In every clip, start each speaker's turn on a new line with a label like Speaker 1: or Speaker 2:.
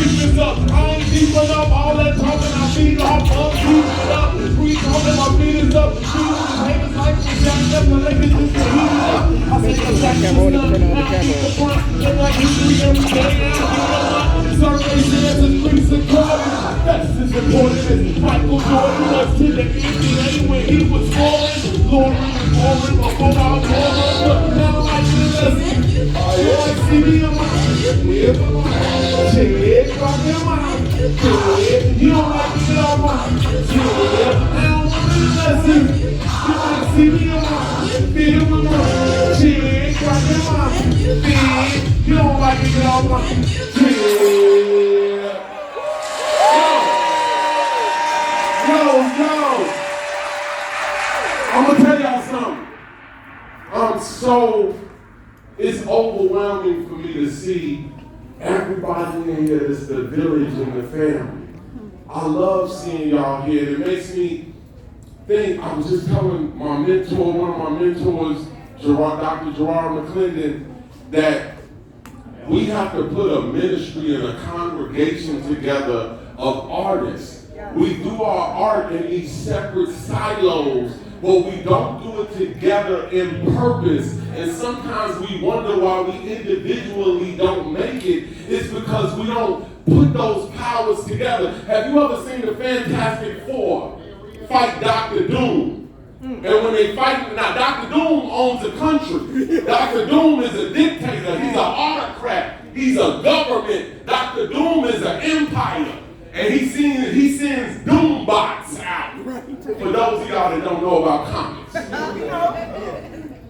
Speaker 1: preachers up. I ain't keeping up all that talking. I feed off up, keep it up. Free talking, my feet is up. Haters like me, jacked up, the niggas just to heat it up. I say the black is none, now I keep the front. Look like history every day, survey says the streets are calling. That's as important as Michael Jordan was to the NBA when he was scoring. Lord, pouring before I was born. But now I just see me in my shit, rock your mind. You don't like me on my shit. I don't want to listen. You want to see me in my feel my shit, rock your mind. You don't like me on my shit. Yo. I'm gonna tell y'all something. It's overwhelming for me to see everybody in here. It's the village and the family. I love seeing y'all here. It makes me think. I was just telling my mentor, one of my mentors, Dr. Gerard McClendon, that we have to put a ministry and a congregation together of artists. We do our art in these separate silos, but we don't do it together in purpose. And sometimes we wonder why we individually don't make it. It's because we don't put those powers together. Have you ever seen the Fantastic Four fight Dr. Doom? And when they fight, now Dr. Doom owns a country. Dr. Doom is a dictator. He's an autocrat. He's a government. Dr. Doom is an empire. And he sends doom bots out. For those of y'all that don't know about comics.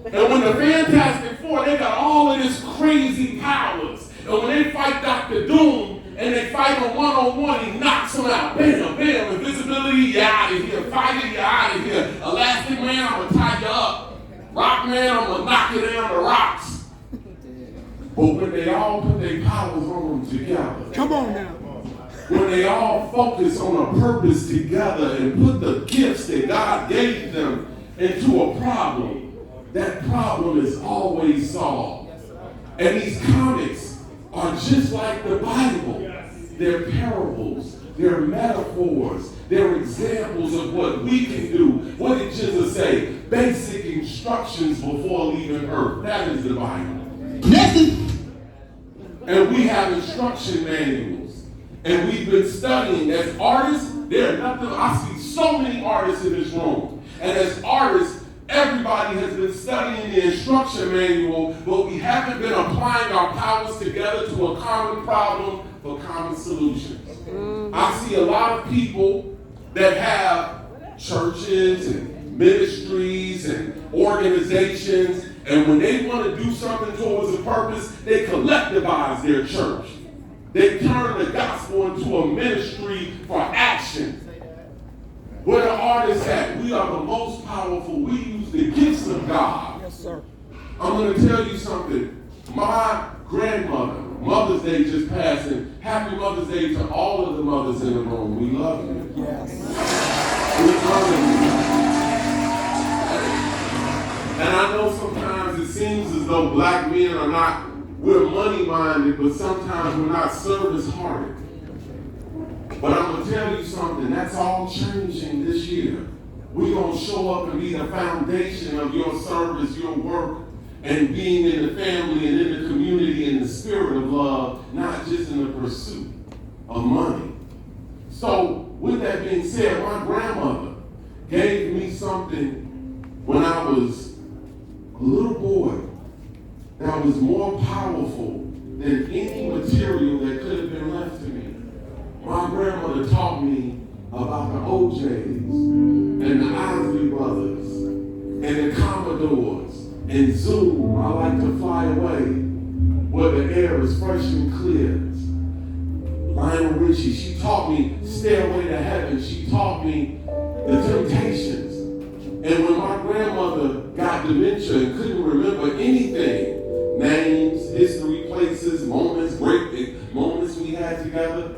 Speaker 1: And when the Fantastic Four, they got all of this crazy powers. And when they fight Dr. Doom, and they fight him one-on-one, he knocks them out. Bam, bam, invisibility, you're out of here. Fire, you're out of here. Elastic Man, I'm gonna tie you up. Rock Man, I'm gonna knock you down the rocks. But when they all put their powers on them together.
Speaker 2: Come on now.
Speaker 1: When they all focus on a purpose together and put the gifts that God gave them into a problem, that problem is always solved. And these comics are just like the Bible. They're parables, they're metaphors, they're examples of what we can do. What did Jesus say? Basic instructions before leaving earth. That is the Bible. And we have instruction manuals. And we've been studying as artists. There's nothing. I see so many artists in this room. And as artists, everybody has been studying the instruction manual, but we haven't been applying our powers together to a common problem for common solutions. I see a lot of people that have churches and ministries and organizations, and when they want to do something towards a purpose, they collectivize their church. They turn the gospel into a ministry for action. Where the artists at? We are the most powerful. We use the gifts of God.
Speaker 2: Yes, sir.
Speaker 1: I'm going to tell you something. My grandmother, Mother's Day just passed, and happy Mother's Day to all of the mothers in the room. We love you.
Speaker 2: Yes.
Speaker 1: We honor you. And I know sometimes it seems as though black men are not, we're money-minded, but sometimes we're not service-hearted. But I'm going to tell you something, that's all changing this year. We're going to show up and be the foundation of your service, your work, and being in the family and in the community in the spirit of love, not just in the pursuit of money. So, with that being said, my grandmother gave me something when I was a little boy that was more powerful than any material that could have been left to me. My grandmother taught me about the OJs and the Isley Brothers and the Commodores and Zoom, I Like to Fly Away, where the air is fresh and clear. Lionel Richie, she taught me Stairway to Heaven. She taught me the Temptations. And when my grandmother got dementia and couldn't remember anything, names, history, places, moments, great moments we had together,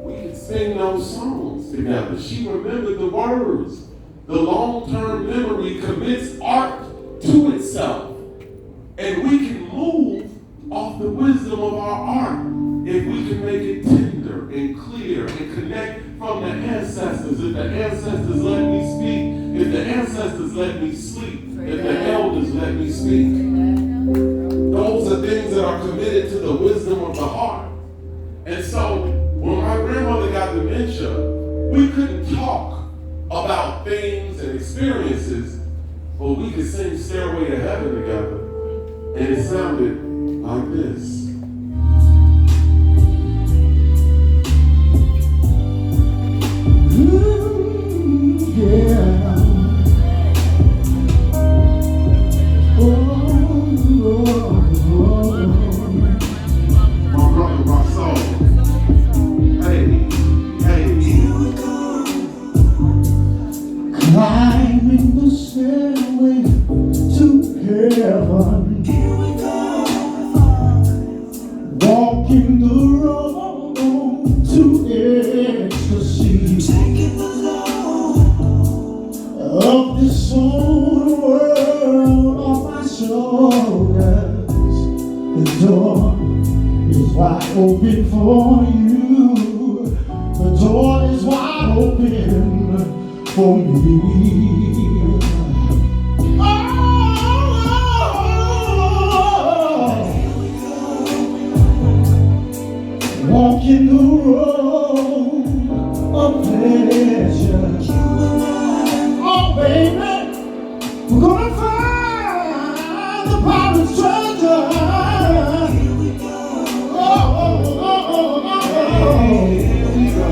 Speaker 1: we could sing those songs together. She remembered the words. The long-term memory commits art to itself. And we can move off the wisdom of our art if we can make it tender and clear and connect from the ancestors. If the ancestors let me speak, if the ancestors let me sleep, if the elders let me speak, those are things that are committed to the wisdom of the heart. And so when my grandmother got dementia, we couldn't talk about things and experiences, but we could sing Stairway to Heaven together. And it sounded like this. Yeah. My brother, my soul. Hey, here we go. Climbing the stairway to heaven. Here we go. Walking the road to ecstasy. Taking the load of this old world off my shoulders. The door is wide open for you. The door is wide open for me. Walking the road of pleasure. Oh, baby, we're gonna find the pirate's treasure. Here we go. Here we go.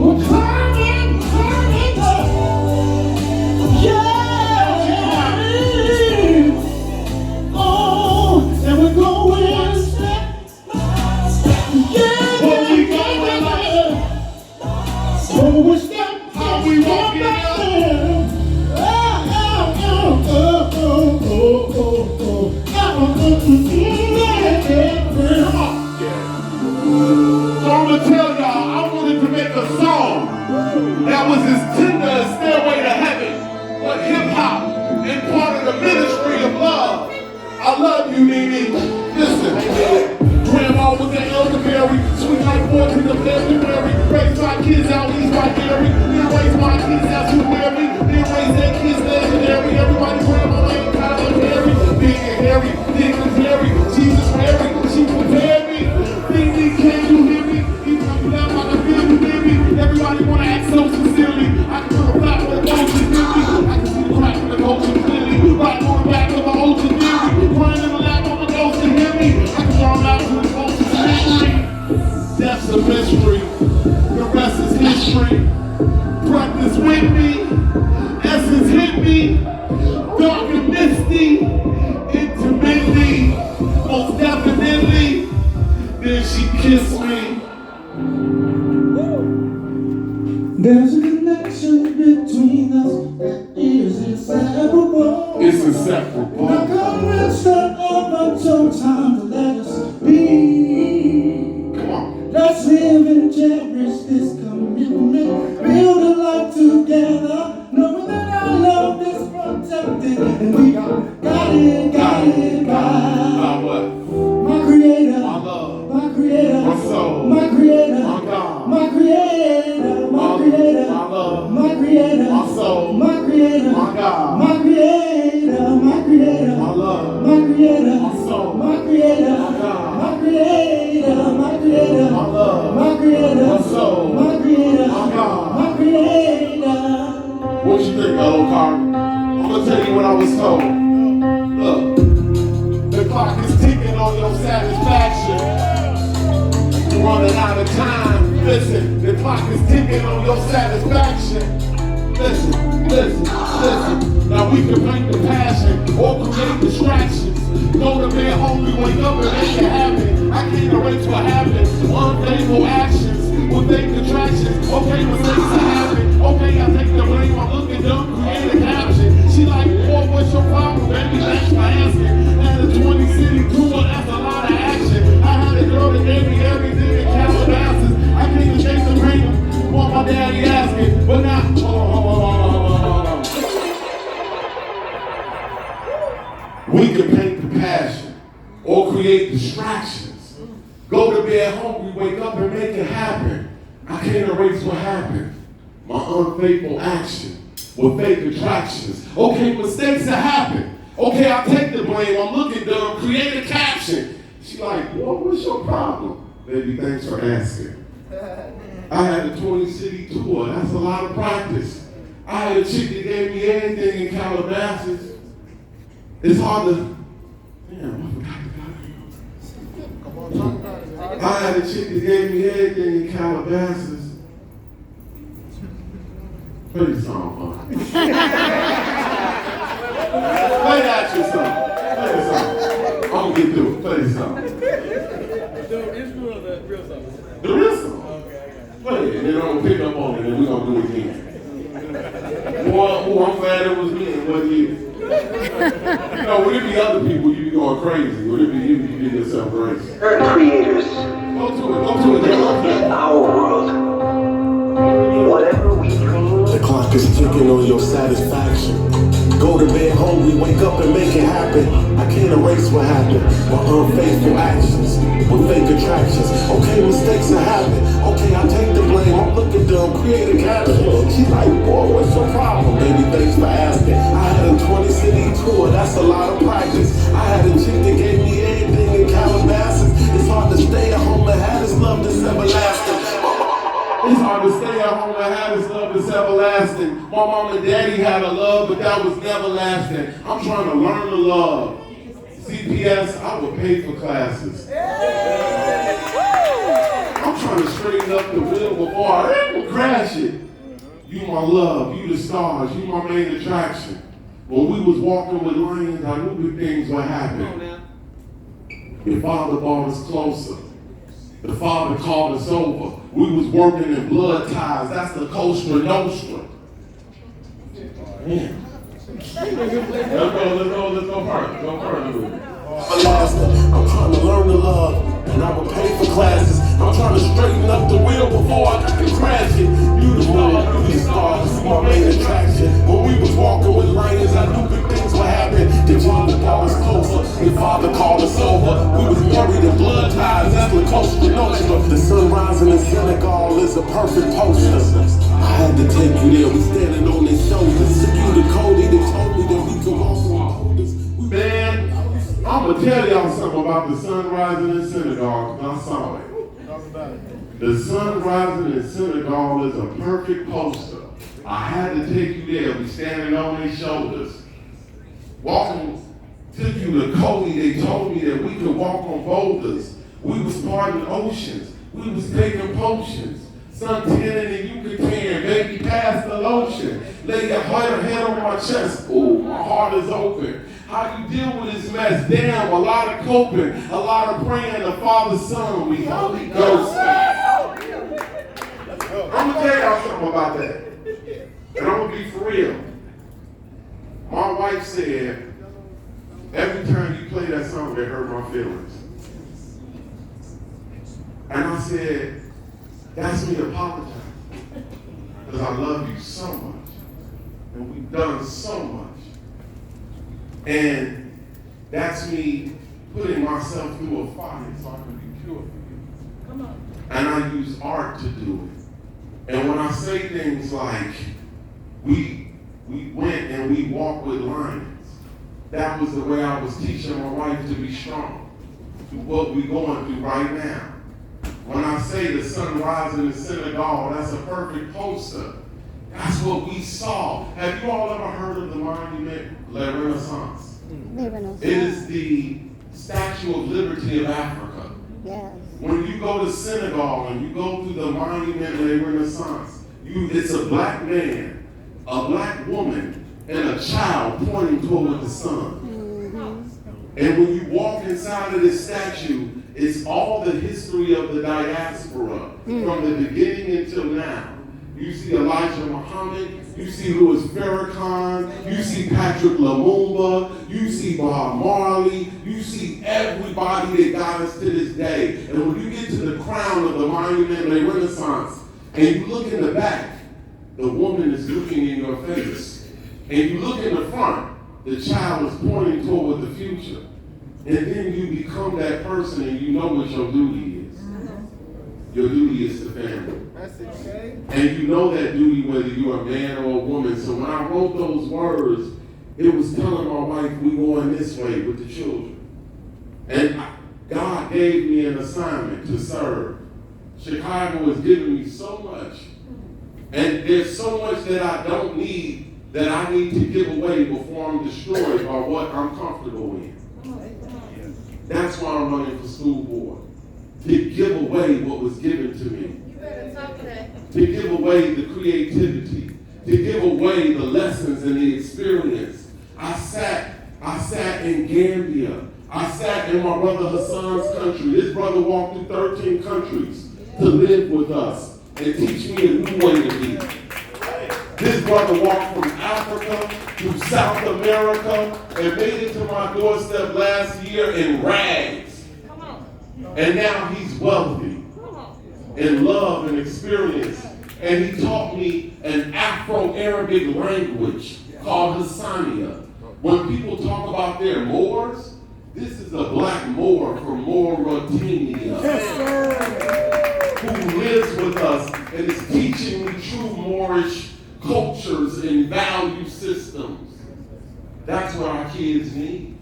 Speaker 1: We're climbing up. Yeah. Oh, and we're going step by step. Yeah. What we got oh, we step, how we walking up. So I'm gonna tell y'all, I wanted to make a song that was as tender as Stairway to Heaven, but hip hop and part of the ministry of love. I love you, Nene. Listen, Grandma was an elderberry, sweet like 14th of February. Raised my kids out east by Gary. Then raised my kids out to Mary. Then raised their kids legendary. Everybody grandma ain't Tyler Perry. Big and hairy, dignitary. Jesus Mary, she prepared me. Nene, can you hear me? Even if you laugh, I can feel you, baby. Everybody wanna act so sincerely. I can put a flat with a motion in me. I can see the crack in the culture clearly. Right on the back of my ocean theory. Crying in the lap of my ghost to hear me. I can draw out to the culture mystery. That's a mystery. The rest is history. Breath is with me. Essence hit me. Dark and misty. Intimately. Most definitely. Then she kissed me. There's a connection between us that is inseparable. It's inseparable. Now come rest up until time to let us be. Come on. Let's live and cherish this commitment. Build a life together, knowing that our love is protected. And we are guided by what? My creator, my love, my creator, my soul, my creator, my God, my creator, my creator, my love, my creator, my soul, my creator, my God, my creator, my creator, my love, my creator, my soul, my creator, my God, my creator, my creator, my love, my creator, my soul, my creator, my God, my creator. What you think, Ello Carter? I'm gonna tell you what I was told. Look. The clock is ticking on your satisfaction. You're running out of time. Listen, the clock is ticking on your satisfaction. Listen. Now we can paint the passion or create distractions. Go to bed hungry, wake up and make it happen. I can't erase what happened. Unfaithful actions with fake contractions. Okay, mistakes are happening. Okay, I take the blame. I'm looking dumb, create a caption. She like, boy, what's your problem, baby? Thanks for asking. Had a 20-city tour, that's a lot of action. I had a girl that gave me everything in Calabasas. I can't chase the rain, what my daddy asking. But now, hold on. We can paint the passion or create distractions. Go to bed hungry, wake up and make it happen. I can't erase what happened. My unfaithful action with fake attractions. Okay, mistakes that happen. Okay, I take the blame. I'm looking dumb. Create a caption. She like, what's your problem? Baby, thanks for asking. I had a 20-city tour. That's a lot of practice. I had a chick that gave me everything in Calabasas. It's hard to, damn, I had a chick that gave me everything in Calabasas. Play the song, huh? Play the action song. Play the song. I'm gonna get through it. Play the song.
Speaker 2: The instrumental or the real song?
Speaker 1: The real song. Play it, and then I'm gonna pick up on it, and we're gonna do it again. Well, I'm glad it was me and wasn't you. Would it be other people, you be going crazy? Would it be you give yourself grace?
Speaker 3: We're creators.
Speaker 1: Go to it.
Speaker 3: This is our world. Whatever we dream.
Speaker 4: The clock is ticking on your satisfaction. Go to bed hungry, wake up and make it happen. I can't erase what happened. My unfaithful actions with fake attractions. Okay, mistakes that happen. Okay, I take the blame. I'm looking dumb, create a caption. She's like, boy, what's your problem? Baby, thanks for asking. I had a 20-city tour, that's a lot of practice. I had a chick that gave me everything in Calabasas. It's hard to stay at home and have this love that's everlasting.
Speaker 1: It's hard to stay at home and have this love that's everlasting. My mom and daddy had a love, but that was never lasting. I'm trying to learn to love. CPS, I would pay for classes. I'm trying to straighten up the wheel before I ever crash it. You my love, you the stars, you my main attraction. When we was walking with lions, I knew good things would happen. Your father brought us closer. The Father called us over. We was working in blood ties. That's the Costa Nostra. Man. Let's go further.
Speaker 4: I'm trying to learn to love, and I would pay for classes. I'm trying to straighten up the wheel before I can crash it. You the stars, my main attraction. When we was walking with lions, I knew good things would happen. The Father brought us closer. The Father called us over. We was married in blood ties. That's the Costa Nostra. The sun rising in Senegal is a perfect poster. I had to take you there. We standing on their shoulders. Took you to Cody. They told me that we could walk on boulders.
Speaker 1: Man, I'm gonna tell y'all something about the sun rising in Senegal, because I saw it. The sun rising in Senegal is a perfect poster. I had to take you there. We standing on their shoulders. Walking, took you to Cody. They told me that we could walk on boulders. We was parting oceans. We was taking potions. Sun tanning and you can tan. Baby, pass the lotion. Lay your head on my chest. Ooh, my heart is open. How you deal with this mess? Damn, a lot of coping, a lot of praying. The Father, Son, we Holy Ghost. I'm gonna tell y'all something about that, and I'm gonna be for real. My wife said every time you play that song, it hurt my feelings, and I said, that's me apologizing, because I love you so much, and we've done so much. And that's me putting myself through a fire so I can be pure for you. Come on. And I use art to do it. And when I say things like, we went and we walked with lions, that was the way I was teaching my wife to be strong through what we're going through right now. When I say the sun rising in Senegal, that's a perfect poster. That's what we saw. Have you all ever heard of the monument La Renaissance? It is the Statue of Liberty of Africa.
Speaker 5: Yes.
Speaker 1: When you go to Senegal and you go through the monument La Renaissance, it's a black man, a black woman, and a child pointing toward the sun. Mm-hmm. And when you walk inside of this statue, it's all the history of the diaspora from the beginning until now. You see Elijah Muhammad, you see Louis Farrakhan, you see Patrick Lumumba, you see Bob Marley, you see everybody that got us to this day. And when you get to the crown of the monument La Renaissance, and you look in the back, the woman is looking in your face. And you look in the front, the child is pointing toward the future. And then you become that person and you know what your duty is. Your duty is to family. And you know that duty whether you're a man or a woman. So when I wrote those words, it was telling my wife we going this way with the children. And God gave me an assignment to serve. Chicago has given me so much. And there's so much that I don't need that I need to give away before I'm destroyed by what I'm comfortable in. That's why I'm running for school board. To give away what was given to me.
Speaker 5: You better talk to that.
Speaker 1: To give away the creativity. To give away the lessons and the experience. I sat in Gambia. I sat in my brother Hassan's country. This brother walked through 13 countries to live with us and teach me a new way to be. This brother walked from Africa to South America and made it to my doorstep last year in rags.
Speaker 5: Come on.
Speaker 1: And now he's wealthy in love and experience. And he taught me an Afro-Arabic language called Hassania. When people talk about their Moors, this is a black Moor from Mauritania who lives with us and is teaching me true Moorish cultures and value systems. That's what our kids need.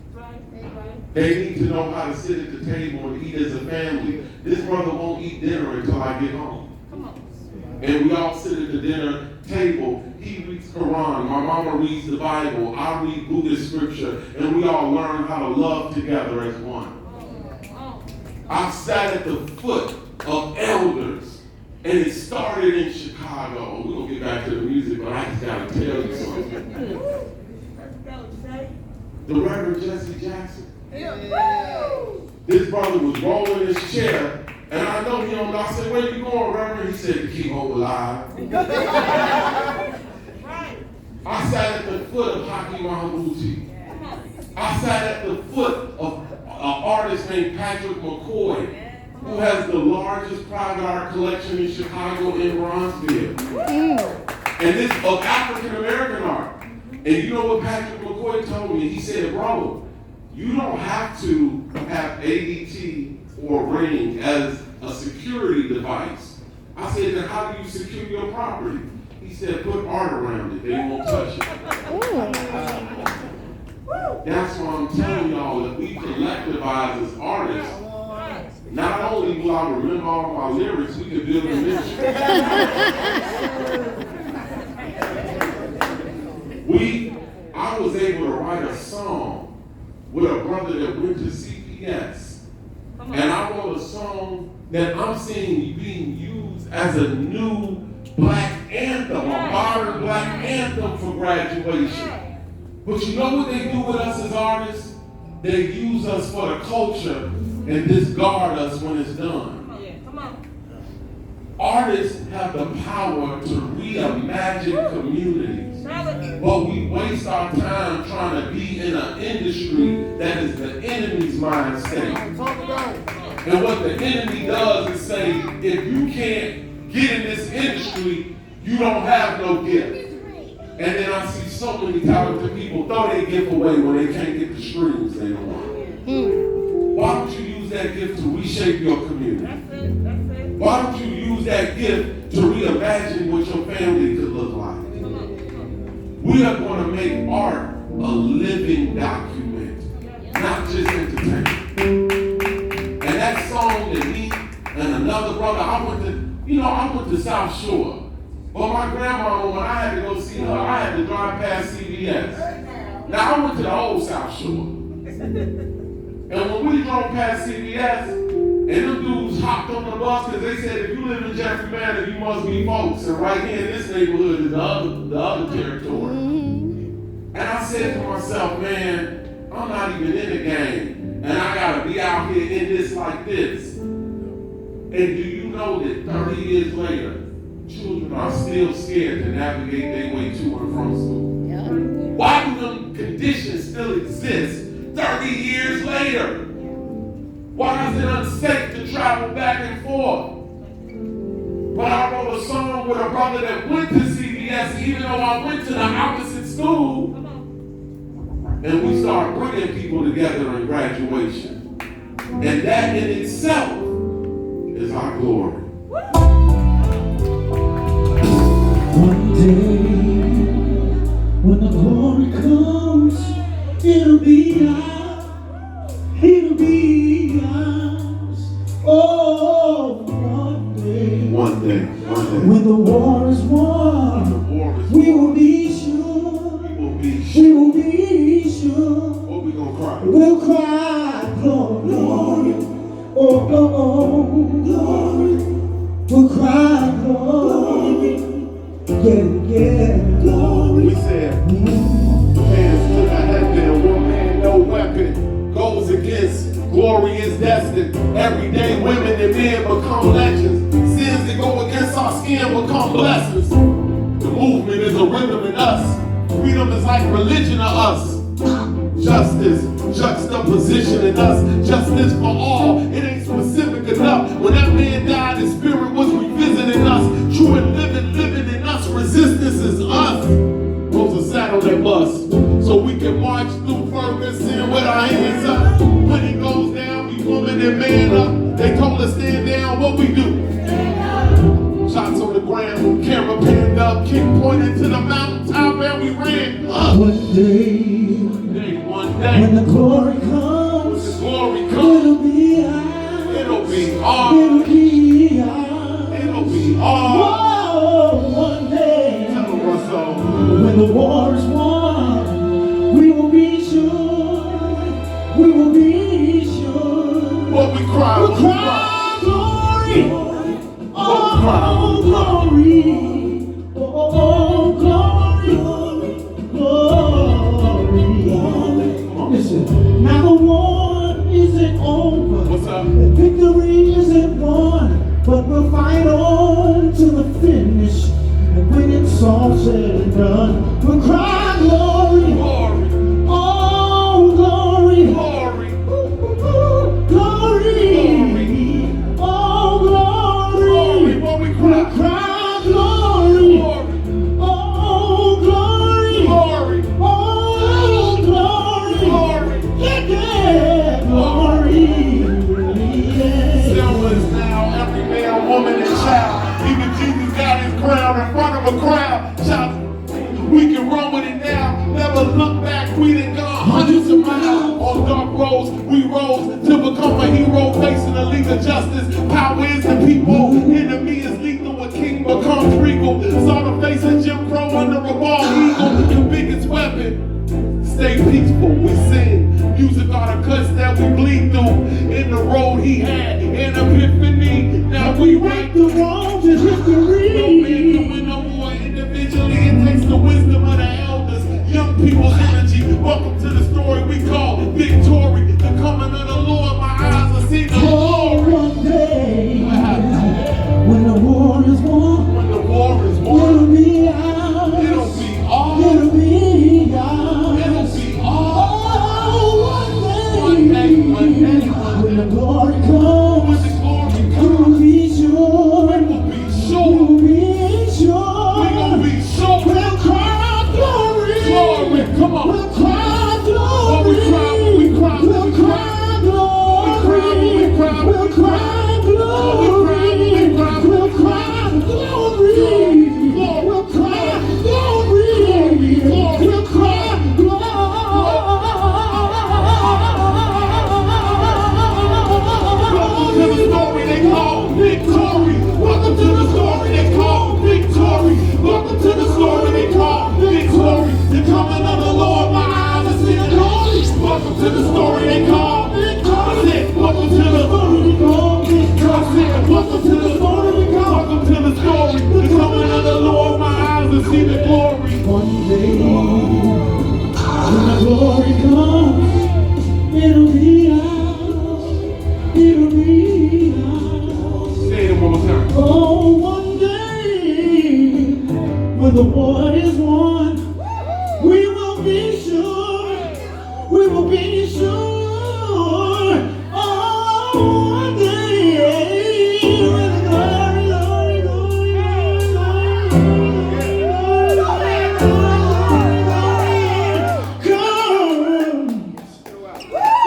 Speaker 1: They need to know how to sit at the table and eat as a family. This brother won't eat dinner until I get home. And we all sit at the dinner table. He reads Quran, my mama reads the Bible, I read Buddhist scripture, and we all learn how to love together as one. I've sat at the foot of elders, and it started in Chicago. We're going to get back to the music, but I just got to tell you something. The Reverend Jesse Jackson. This brother was rolling his chair, and I know he don't know. I said, where you going, Reverend? He said, to keep hope alive. I sat at the foot of Haki Mahamuti. I sat at the foot of an artist named Patrick McCoy, who has the largest private art collection in Chicago in Bronzeville. And this of African American art. And you know what Patrick McCoy told me? He said, bro, you don't have to have ADT or Ring as a security device. I said, then how do you secure your property? He said, put art around it. They won't touch it. That's why I'm telling y'all, if we collectivize as artists, not only will I remember all my lyrics, we can build a ministry. I was able to write a song with a brother that went to CPS. And I wrote a song that I'm seeing being used as a new black anthem, a modern black anthem for graduation. But you know what they do with us as artists? They use us for the culture and discard us when it's done. Artists have the power to reimagine communities. But we waste our time trying to be in an industry that is the enemy's mind state. And what the enemy does is say, if you can't get in this industry, you don't have no gift. And then I see so many talented people throw their gift away when they can't get the streams they want. Why don't you use that gift to reshape your community? Why don't you use that gift to reimagine what your family could look like? We are going to make art a living document, not just entertainment. And that song that me and another brother, I went to South Shore. But my grandma, when I had to go see her, I had to drive past CPS. Now I went to the old South Shore. And when we drove past CPS, and them dudes hopped on the bus because they said, if you live in Jeffrey Manor, you must be folks. And right here in this neighborhood is the other territory. And I said to myself, man, I'm not even in the game. And I got to be out here in this like this. And do you know that 30 years later, children are still scared to navigate their way to and from school? Yeah. Why do them conditions still exist 30 years later? Why is it unsafe to travel back and forth? But I wrote a song with a brother that went to CPS, even though I went to the opposite school. And we started bringing people together in graduation. And that in itself is our glory.
Speaker 5: day when the glory comes, it'll be ours. It'll be ours. Oh, one day.
Speaker 1: One day.
Speaker 5: When the war is won, we will be sure. We will be sure.
Speaker 1: What we gonna cry?
Speaker 5: We'll cry, glory. Oh, oh, oh, glory. We'll cry, glory. Yeah, glory.
Speaker 1: We said, hands to the head, then one man, no weapon goes against. Glory is destined. Every day women and men become legends. Sins that go against our skin become blessings. The movement is a rhythm in us. Freedom is like religion to us. Justice, juxtaposition in us. Justice for all. It ain't specific enough. When that man died, his spirit was revisiting us. True and living in us. Resistance is us. Rosa sat on that bus so we can march through Ferguson with our hands up. When it goes down, we woman and man up. They told us stand down, what we do? Shots on the ground, camera panned up, kick pointed to the mountaintop, and we ran up.
Speaker 5: One day, when the glory comes, it'll be ours.
Speaker 1: It'll be ours.
Speaker 5: It'll be ours.
Speaker 1: It'll be ours.
Speaker 5: Oh, one day,
Speaker 1: Tell them what's up.
Speaker 5: when the war is won, we will be sure. We will be sure.
Speaker 1: What we cry,
Speaker 5: We'll cry, glory. Oh, glory. Oh, glory. Glory. Listen, now the war isn't over.
Speaker 1: What's up?
Speaker 5: The victory isn't won, but we'll fight on to the finish. And when it's all said and done, we'll cry glory.
Speaker 1: Glory,
Speaker 5: Oh, glory.
Speaker 1: glory,
Speaker 5: Glory. Oh,
Speaker 1: glory.
Speaker 5: glory.
Speaker 1: What we
Speaker 5: We'll
Speaker 1: cry,
Speaker 5: cry glory.
Speaker 1: glory,
Speaker 5: Oh, glory.
Speaker 1: glory,
Speaker 5: Oh, glory.
Speaker 1: glory.
Speaker 5: Yeah, glory. Yeah.
Speaker 1: Silver is now every man, woman, and child. Even Jesus got his crown in front of a crowd. Shout, we can run with it now. Never look back. We done gone hundreds of miles on dark roads. We rose to become a hero, facing a league of justice. Power is the people. Enemy is lethal. A king becomes regal. Saw the face of Jim Crow under a bald eagle. The biggest weapon. Stay peaceful, we sing. Music are the cuts that we bleed through. In the road he had an epiphany. Now we write
Speaker 5: The wrongs in history.
Speaker 1: no man can win no war individually. It takes the wisdom of the elders. Young people's energy. Welcome to the story we call victory. The coming of the Lord. My eyes are seeing the
Speaker 5: Oh,
Speaker 1: glory.
Speaker 5: one day,
Speaker 1: What happened?
Speaker 5: when the war is won,
Speaker 1: When the war is
Speaker 5: it'll
Speaker 1: won,
Speaker 5: be ours.
Speaker 1: it'll be ours.
Speaker 5: It'll be ours.
Speaker 1: It'll be ours.
Speaker 5: Oh,
Speaker 1: One day, one day,
Speaker 5: when the glory
Speaker 1: when
Speaker 5: comes,
Speaker 1: the glory
Speaker 5: we
Speaker 1: comes,
Speaker 5: will be sure.
Speaker 1: we will be
Speaker 5: We
Speaker 1: sure.
Speaker 5: will be sure.
Speaker 1: We gonna be sure.
Speaker 5: We'll cry glory.
Speaker 1: Glory, come on.
Speaker 5: We'll cry glory.
Speaker 1: What we cry, what we cry, what
Speaker 5: We'll
Speaker 1: we
Speaker 5: cry glory.
Speaker 1: We cry,
Speaker 5: We'll cry glory.
Speaker 1: we cry.
Speaker 5: We'll cry glory. We'll cry glory. We'll cry
Speaker 1: Welcome to the story they call victory. Welcome to the story they call victory. Welcome to the story they call victory. The coming of the Lord, my eyes are seeing glory. Welcome to the story they call victory. I said, welcome to the story they call victory. I said, welcome to the story they call. Welcome to the story. The coming of the Lord, my eyes are seeing the glory.
Speaker 5: One day, when the glory comes, it'll be ours. It'll be ours.
Speaker 1: Say it one more time.
Speaker 5: Oh, one day, when the war is won, we will be sure. We will be sure. Oh, one day, when the glory, comes,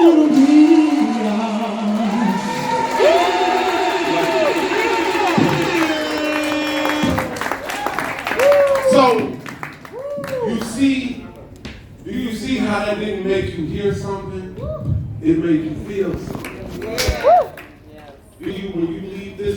Speaker 5: it'll be ours.
Speaker 1: So, do you see how that didn't make you hear something? It made you feel something. When you leave this